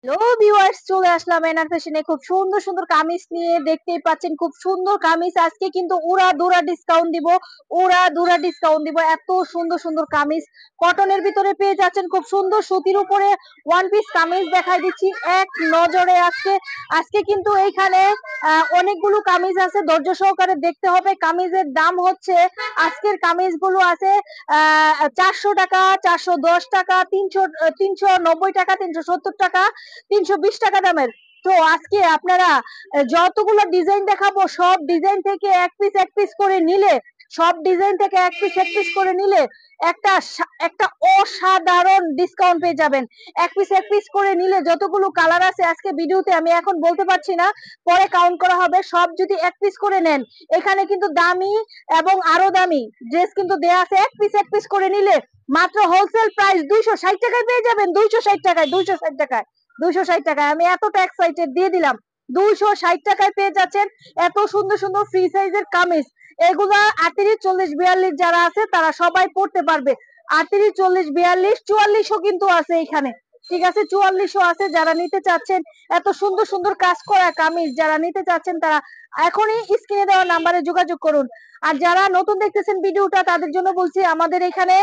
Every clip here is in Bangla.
হ্যালো ভিউয়ার্স, চলে আসলাম এনার ফ্যাশনে খুব সুন্দর সুন্দর কামিজ নিয়ে। দেখতেই পাচ্ছেন খুব সুন্দর কামিজ। আজকে কিন্তু উড়া দুরা ডিসকাউন্ট দিব, উড়া দুরা ডিসকাউন্ট দিব। এত সুন্দর সুন্দর কামিজ কটনের ভিতরে পেয়ে যাচ্ছেন, খুব সুন্দর সুতির উপরে ওয়ান পিস কামিজ দেখাই দিচ্ছি এক নজরে। আজকে আজকে কিন্তু এইখানে অনেকগুলো কামিজ আছে, ধৈর্য সহকারে দেখতে হবে। কামিজের দাম হচ্ছে, আজকের কামিজগুলো আছে 400 টাকা, 410 টাকা, 390 টাকা, 370 টাকা, 320 টাকা দামের। তো আজকে আপনারা যতগুলো ডিজাইন দেখাবো সব ডিজাইন থেকে এক পিস করে নিলে, সব ডিজাইন থেকে এক পিস করে নিলে একটা একটা অসাধারণ ডিসকাউন্ট পেয়ে যাবেন। এক পিস করে নিলে যতগুলো কালার আছে আজকে ভিডিওতে আমি এখন বলতে পারছি না, পরে কাউন্ট করা হবে। সব যদি এক পিস করে নেন, এখানে কিন্তু দামি এবং আরো দামি ড্রেস কিন্তু দেয়া আছে। এক পিস করে নিলে মাত্র হোলসেল প্রাইস 260 টাকায় পেয়ে যাবেন। 260 টাকায়, 260 টাকায়, 260 টাকায় আমি এতটা এক্সাইটেড দিয়ে দিলাম। 260 টাকায় পেয়ে যাচ্ছেন এত সুন্দর সুন্দর ফ্রি সাইজের কামিজ। এগুলা 38, 40, 42 যারা আছে তারা সবাই পড়তে পারবে। 38, 40, 42, 44ও কিন্তু আছে এখানে। ঠিক আছে, 44ও আছে। যারা নিতে চাচ্ছেন এত সুন্দর সুন্দর কাজ করা কামিজ, যারা নিতে চাচ্ছেন তারা এখনই স্ক্রিনে দেওয়া নাম্বারে যোগাযোগ করুন। আর যারা নতুন দেখতেছেন ভিডিওটা তাদের জন্য বলছি, আমাদের এখানে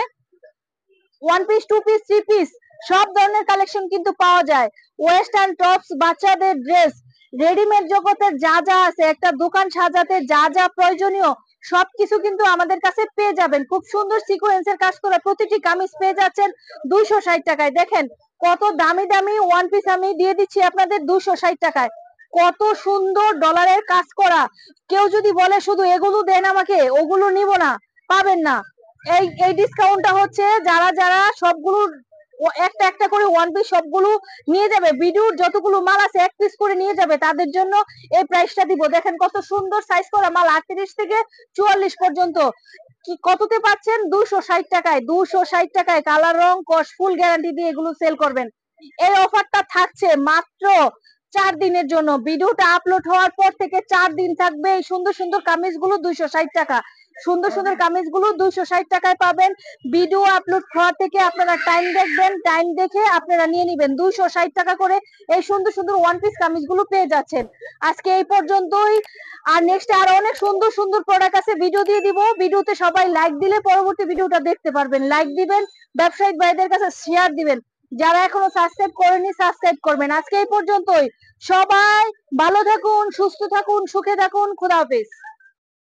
one piece, two piece, three piece সব ধরনের কালেকশন কিন্তু পাওয়া যায়। ওয়েস্টার্ন টপস, বাচ্চাদের ড্রেস, রেডিমেড জগতের যা যা আছে, একটা দোকান সাজাতে যা যা প্রয়োজনীয় সবকিছু কিন্তু আমাদের কাছে পেয়ে যাবেন। খুব সুন্দর সিকোয়েন্সের কাজ করা প্রতিটি কামিজ পেয়ে যাচ্ছেন 260 টাকায়। দেখেন কত দামি দামি ওয়ান পিস আমি দিয়ে দিচ্ছি আপনাদের 260 টাকায়। কত সুন্দর ডলারের কাজ করা। কেউ যদি বলে শুধু এগুলো দেন আমাকে, ওগুলো নিব না, পাবেন না। এই এই ডিসকাউন্টটা হচ্ছে যারা যারা সবগুলো একটা একটা করে ওয়ান পিস সবগুলো নিয়ে যাবে, ভিডিওর যতগুলো মাল আছে এক পিস করে নিয়ে যাবে, তাদের জন্য এই প্রাইসটা দিব। দেখেন কত সুন্দর সাইজ করা মাল, 38 থেকে 44 পর্যন্ত। কি কততে পাচ্ছেন? 260 টাকায়। 260 টাকায় কালার রং কস ফুল গ্যারান্টি দিয়ে এগুলো সেল করবেন। এই অফারটা থাকছে মাত্র 4 দিনের জন্য। ভিডিওটা আপলোড হওয়ার পর থেকে 4 দিন থাকবে এই সুন্দর সুন্দর কামিজগুলো 260 টাকা। সুন্দর সুন্দর কামিজগুলো 260 টাকায় পাবেন। ভিডিও আপলোড হওয়া থেকে আপনারা টাইম দেখবেন, টাইম দেখে আপনারা নিয়ে নেবেন। 260 টাকা করে এই সুন্দর সুন্দর ওয়ান পিস কামিজগুলো পেয়ে যাচ্ছেন। আজকে এই পর্যন্তই। আর নেক্সট আর অনেক সুন্দর সুন্দর প্রোডাক্ট আছে, ভিডিও দিয়ে দিব। ভিডিওতে সবাই লাইক দিলে পরবর্তী ভিডিওটা দেখতে পারবেন। লাইক দিবেন, ব্যবসায়িক ভাইদের কাছে শেয়ার দিবেন। যারা এখনো সাবস্ক্রাইব করেনি সাবস্ক্রাইব করবেন। আজকে এই পর্যন্তই। সবাই ভালো থাকুন, সুস্থ থাকুন, সুখে থাকুন। খোদা হাফেজ।